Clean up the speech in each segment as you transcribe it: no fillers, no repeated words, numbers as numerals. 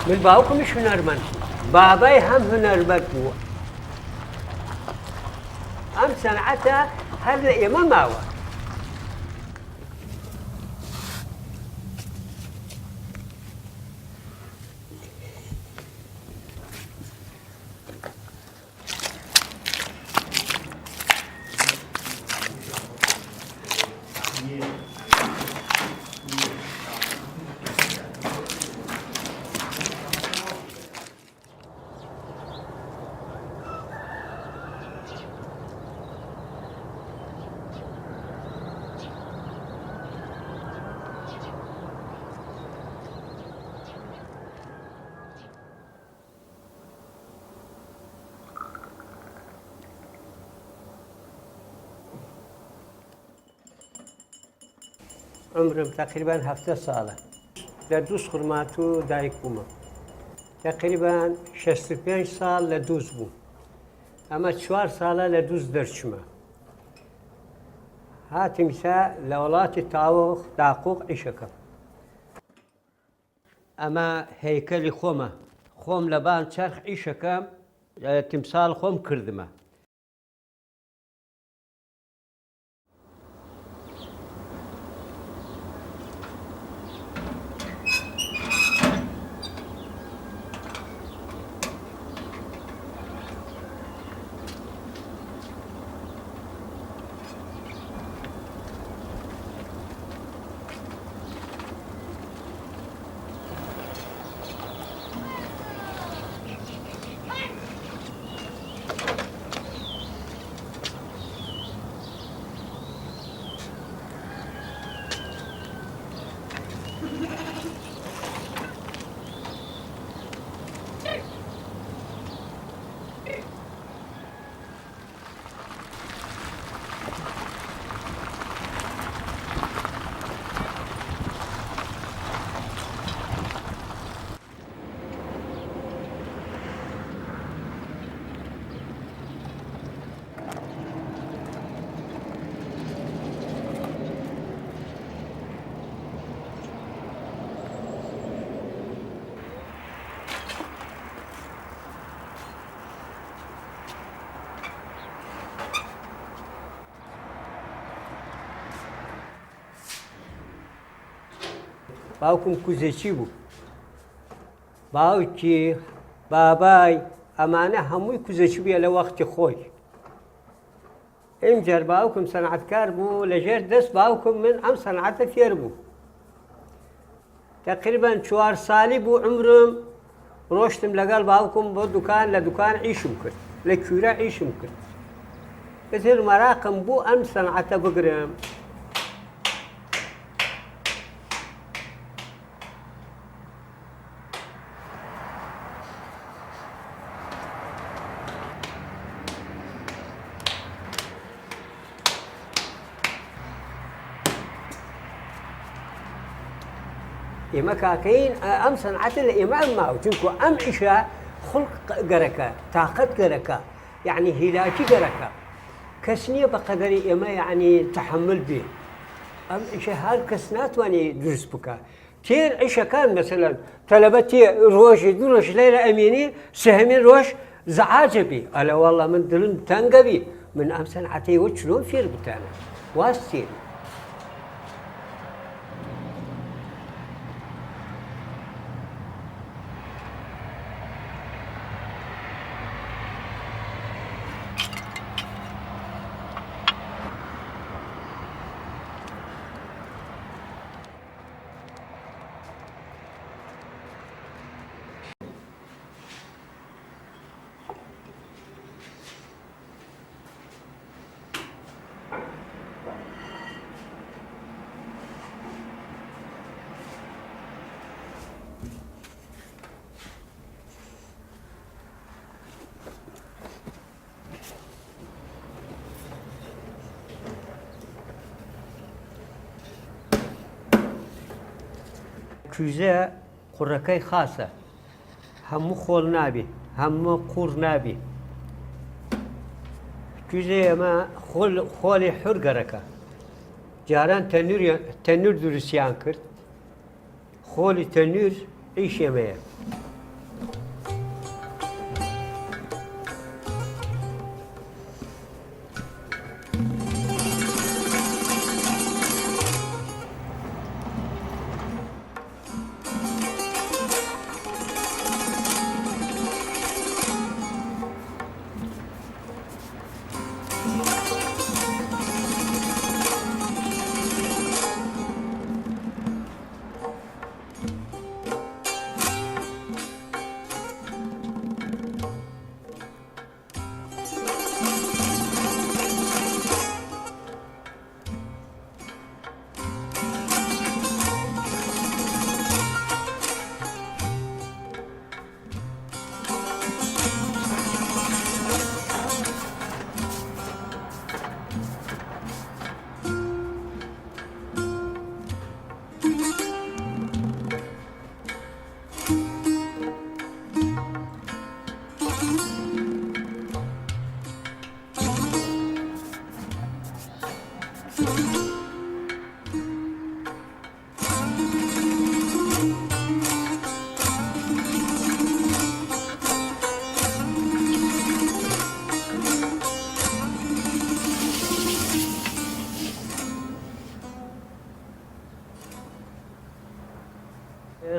من باوکمش هنرمند بابای هم هنرمند بوو ئەم سەنعەتە هەر لە ئێمە ماوە عمرم تقریبا 7 ساڵە لە دووس خورمات و دایک بوومە تقریبا 65 ساڵ لە دووس بووم ئەمە 4 ساڵە لە دووس دەرچمە هاتیمسا لە وڵاتی تاوەخ داقوق عیشەکەم ئەمە هەیکەلی خۆمە خۆم لە بان چەرخ عیشەکەم تیمساڵ خۆم کردمە باوکم کوزێکی بوو باوکی بابای ئەمانە هەمووی کوزێکی بووە لە وەختی خۆی ئەمجار باوکم سەنعەتکار بوو لەژێر دەست باوکم من ئەم سەنعەتە فێر بوو تقریبا 4 ساڵی بوو عمرم ڕۆشتم لەگەڵ باوکم بۆ دوکان لە دوکان عیشم کرد لە کوورە عیشم کرد بەتر مەراقم بوو ئەم سەنعەتە بگرم ئێمە کاکەین ئەم سەنعەتە لە ئێمە ماوە چونکە ئەم عیشە خولق گەرەکە تاقەت گەرەکە یعنی هیلاکی گەرەکە کەس نییە بە قەدەری ئێمە یعنی تەحمل بێ ئەم عیشە هەر کەس ناتوانێت دروست بکە تێر عیشەکان مەسەلەن تەلەبە تێ ڕۆژی دوو ڕۆژ لێرە ئەمێنی سەهەمین ڕۆژ زەعاجە بێ ئەلە وەڵڵا من دڵم تەنگە بی من ئەم سەنعەتەیەوە چلۆن فێر بتانە واز تێری کوزە قوڕەکەی خاسە هەموو خۆڵ نابێ هەموو قوڕ نابێ کوزە ئەمە خۆڵی حورگەرەکە جاران تەنور دروستیان کرد خۆڵی تەنور ئیشێمەیە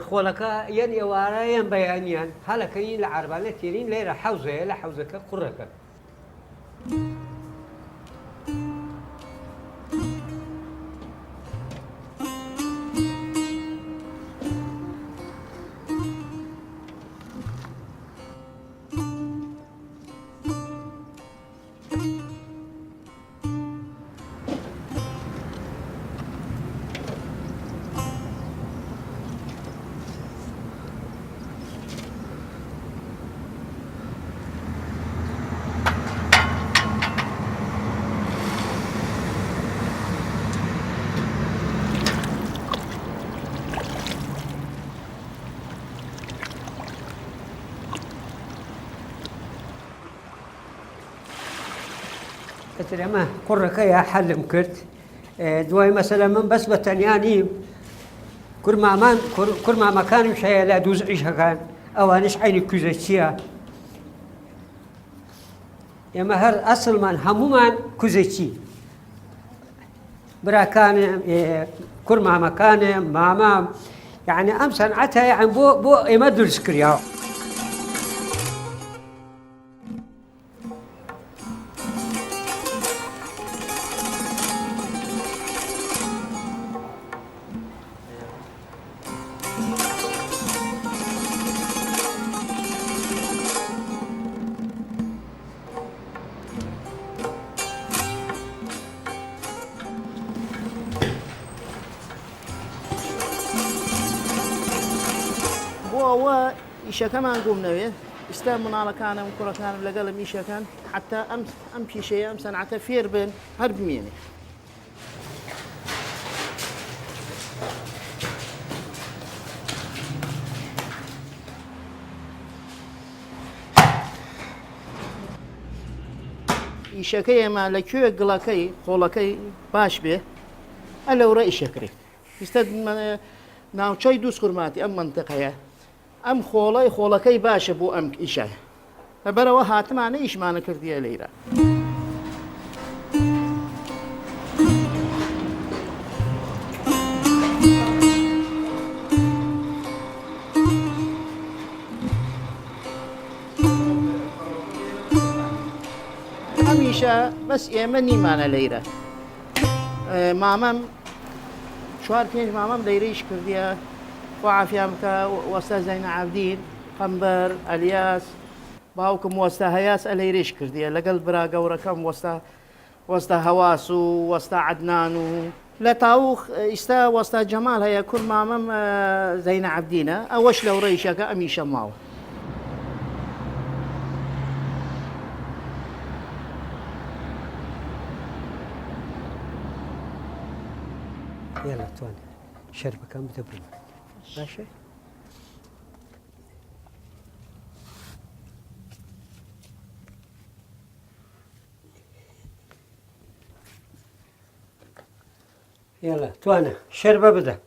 خۆلەکە یەن ئێوارە یەن بەیانیان هەڵەکەین لە عربانە تێرین لێرە حەوزەیە لە حەوزەکە قوڕەکە. ئەمە قوڕەکەیە حەلم کرد دوای مەسەلە من بەس بە تەنیانی کورمامەکانم هەیە لە دووز عیشەکان ئەوانش عینی کوزە چییە ئێمە هەر ئەسڵمان هەمومان کوزەچی براکانم کورمامەکانم مامام یعنی ئەم سەنعەتە یان بۆ ئێمە دروست کراوە. ئەوە ئیشەکەمان گومنەوێ ئستا مناڵەکانم کوڕەکانم لەگەڵم ئیشەکان حتا ئەم پیشەیە ئەم سەنعەتە فێر بن هەر بمێنێ. ئیشەکەی ئێمە لەکوێ گڵەکەی خۆڵەکەی باش بێ ئە لەورە ئیشەکرێت. ئستا ناوچەی دووس خورماتی ئەم منتقەیە ئەم خۆڵەکەی باشە بۆ ئەم ئیشە لەبەرەوە هاتمانە ئیشمانە کردیە لەیرە. ئەم ئیشە بەس ئێمە نیمانە لەیرە مامەم 4-5 مامەم لەیرەیش کردیە وعافیان بکە وەستا زەینە عەبدین قەمبەر ئەلیاس باوکم وەستا هەیاس ئەلەیرەیش کردیە لەگەڵ برا گەورەکەم وەستا هەواس و وەستا عەدنان و لە تاووخ ئیستا وەستا جەمال هەیە کورد مامەم زەینە عەبدینە ئەوەش لەورە ئیشەکە ئەمیشە ماوە. يلا تواني شربك هم تبرد ماشي يلا توانا شربة بدا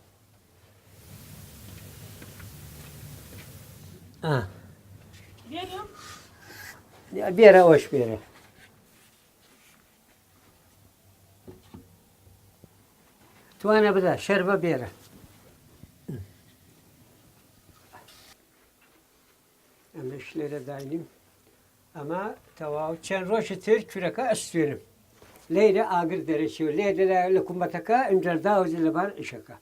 بيرة وش بيرة توانا بدا شربة بيرة أما شليرة داينم أما تواو كان روش تير كركا أستوينم ليلة آقر درشيو ليلة لكمتكا انجل داوز اللي بار إشكا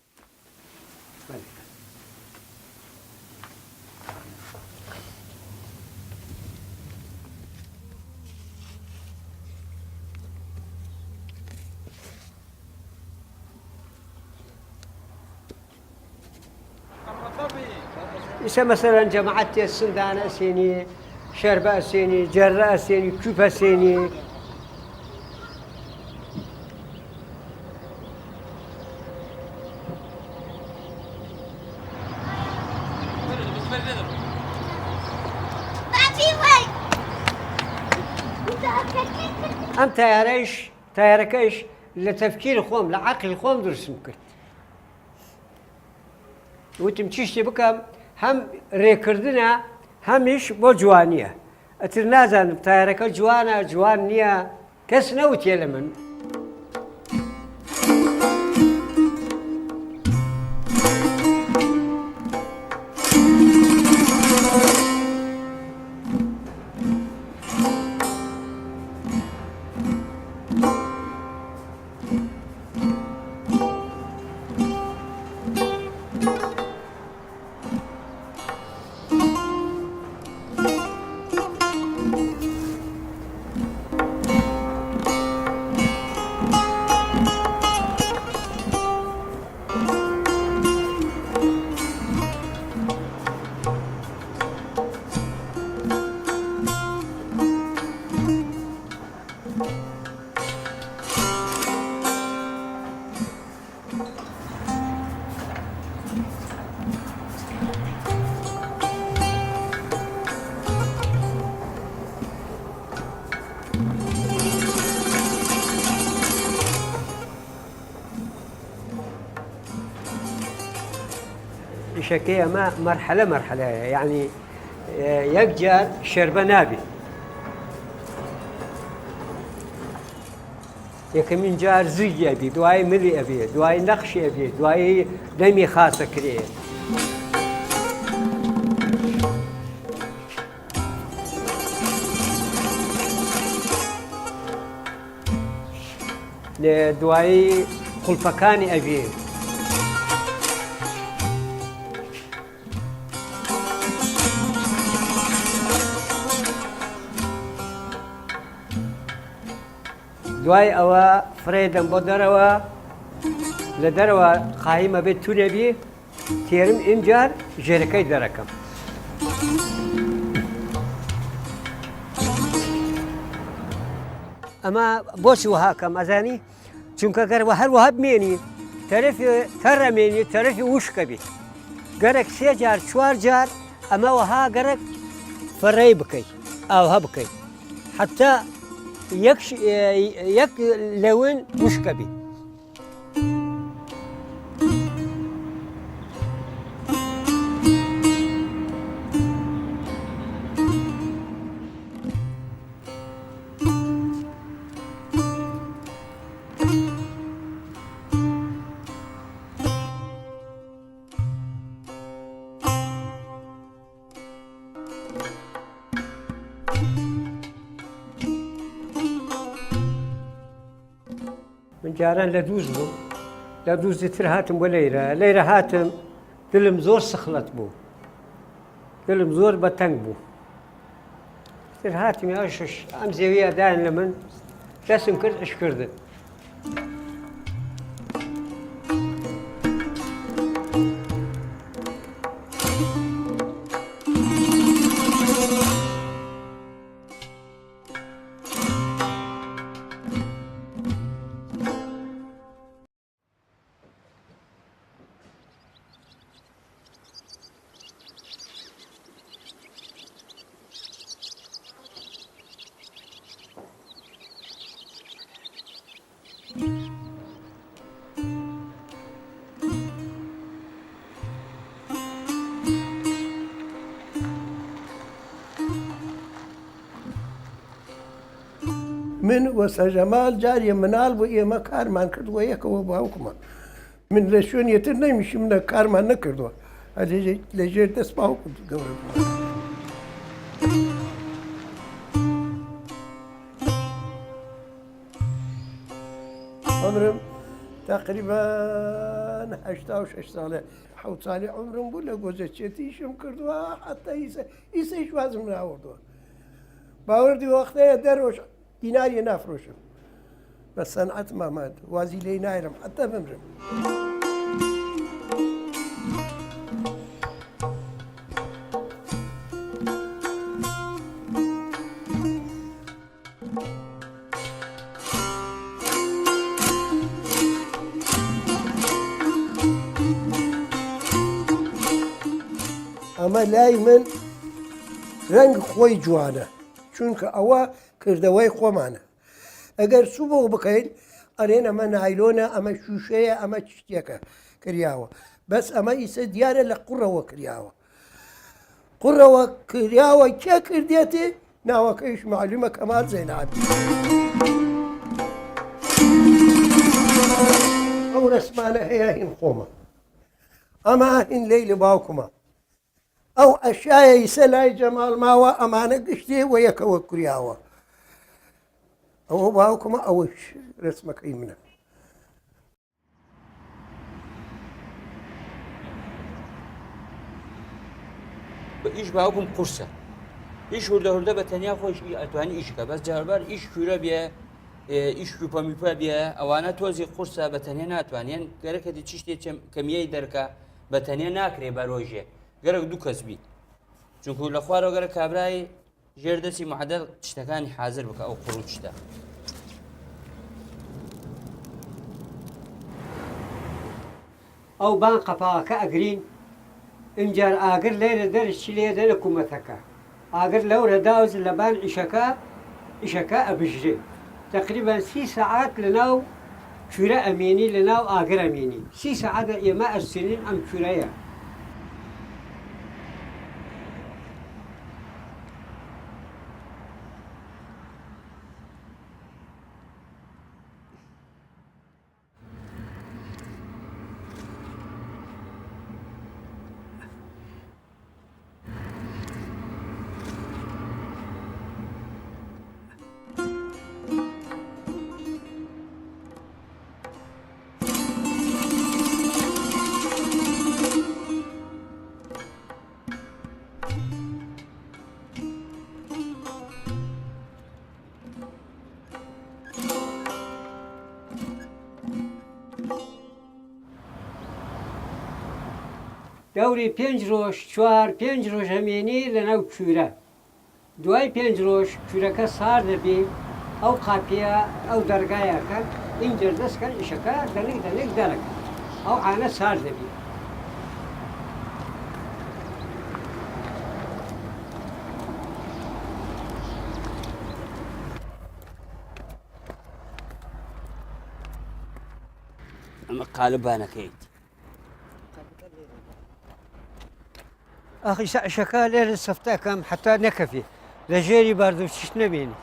إذا مثلا جماعة السندان أسيني شربة أسيني جرة أسيني كوب أسيني أم تياركيش لتفكير خوم لعقل خوم درس ممكن وتمشيش بكم هم ريكردنا همش بجوانية أترنازن تيارك جوانية كس نوت يلمن إشكية ما مرحلة يعني يكجار شربة نابي يكمن جار زوج أبي دواي ملي أبي دواي نقش أبي دواي دمي خاصة كريه لدواي خلفكاني أبي دواي أوا فريدن بدروا لدروا قائمة بالتونبي تيرم إنجار جركي دركم أما بوسي وهاكم أزاني چونکە گەر هەر وها بمێنی تەرەمێنی تەرەفی وشکە بیت گەرەک 3 جار 4 جار ئەمە وەها گەرەک فڕێی بکەیت ئاوها بکەیت حتا یەک لەون وشکە بیت من جاران لدوز بو لدوز تر هاتم وليرة هاتم دلم زور سخلت بو دلم زور بتنگ بو تر هاتم ياشش ام زوية داين لمن رسم كرد اش كردت من وسا جمال جاري منال وإيما كارمان كردوا يكوا باوكما من لشون يتر نيمشي من كارمان نكردوا هذا لجير دس باوك عمرم تقريبا 86 سالة حوت سالي عمرم بولا جوزتشتيشم كردوا حتى يسيش وازم نعوردوا باوردي وقتها دروش ديناري نافروشم بس صنعت ما ماد وازي لي نايرم حتى بمرم اما لاي من رنگ خوي جوانه چونکە ئەوە کردەوەی خۆمانە ئەگەر سوبۆ بکەین ئەرێن ئەمە نایلۆنە ئەمە شوشەیە ئەمە شتێکە کریاوە بەس ئەمە ئیسە دیارە لە قوڕەوە کریاوە قوڕەوە کریاوە کێ کردێتێ ناوەکەیش معلومە کەمال زەینابی ئەو ڕسمانە هەیە هین خۆمە ئەمە هین لەی لە باوکمە ئەو ئەشایە ئیسە لای جەمال ماوە ئەمانە گشتێ و یەکەوە کوریاوە ئەوە باوکمە ئەوەش ڕسمەکەی منە ئیش باوکم قورسە ئیش هوردە هوردە بە تەنیا خۆش ئەتوانی ئیشکە بەس جاربار ئیش کوورە بێ ئیش کوپەمیپە بێ ئەوانە تۆزی قورسە بە تەنیا ناتوانێن گەرەکەتی چ شتێ کەمیەی دەرکە بە تەنیا ناکرێ بە ڕۆژێ گەرەک دوو کەس بیت چونکو لە خوارەوە گەرە کابرای ژێردەچی معدەل شتەکانی حازر بکە ئەو قوڕ و شتە ئەو بان قەپاڵەکە ئەگرین ئینجار ئاگر لێرە دەرچی لێدە لە کومەتەکە ئاگر لەورە داوز لە بان ئیشەکە ئەبژرێ تقریبا 30 ساعات لەناو کوورە ئەمێنی لەناو ئاگر ئەمێنی 30 ساعات ئێمە ئەرسێنین ئەم کوورەیە دەوری 5 ڕۆژ 4-5 ڕۆژ هەمێنی لەناو کوورە دوای 5 ڕۆژ کوورەکە سار دەبێ ئەو قاپیە ئەو دەرگایەکە اینجا دەستکە ئیشەکە دەنێک دەرەکە ئەو عانە سار دەبێ ئەمە قالبانەکەیت ئەخی ئیشەکە لێرە سەفتەکەم حتا نەکەفێ لە ژێری باردووچش نبێنی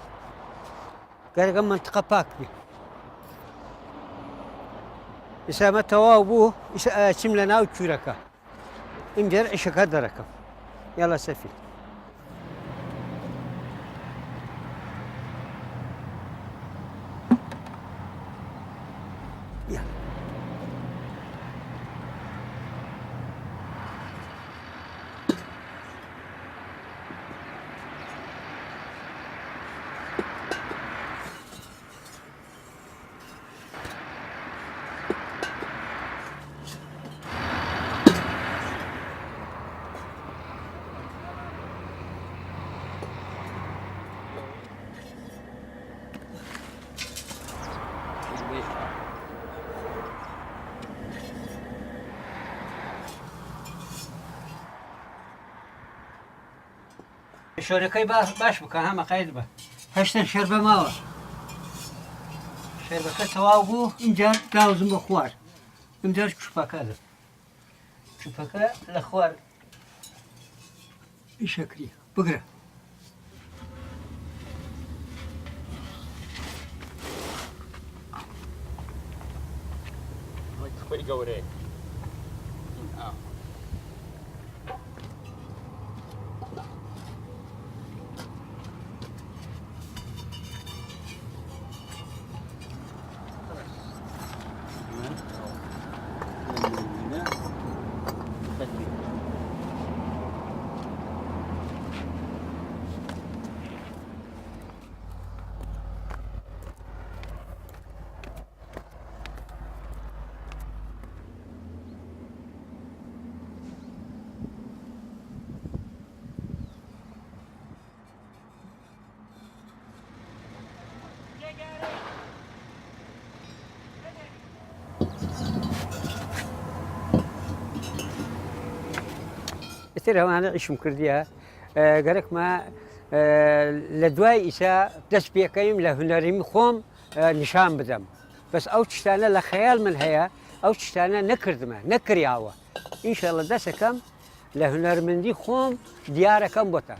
گەرەکە منتقە پاک بێ ئیسامە تەواو بوو چیم لە ناو کوورەکە ئینجا ئیشەکە دەرەکەم یاڵە سەفی شۆرەکەی باش بکە هەمە قەید بە هەشتن شەر بە ماوە شەربەکە تەواو بوو اینجا داوزم بە خوار اینجا چوپەکەدە چوپەکە لە خوار ئیشەکری بگرە خۆی گەورەیە ئێتر ئەوانە ئیشم کردیە گەرەکمە لە دوای ئیسا دەست پێکەیم لە هونەریم خۆم نیشان بدەم بەس ئەو تشتانە لە خەیاڵ من هەیە ئەو تشتانە نەکردمە نەکریاوە ئینشاڵڵا دەسەکەم لە هونەرمەندی خۆم دیارەکەم بۆتە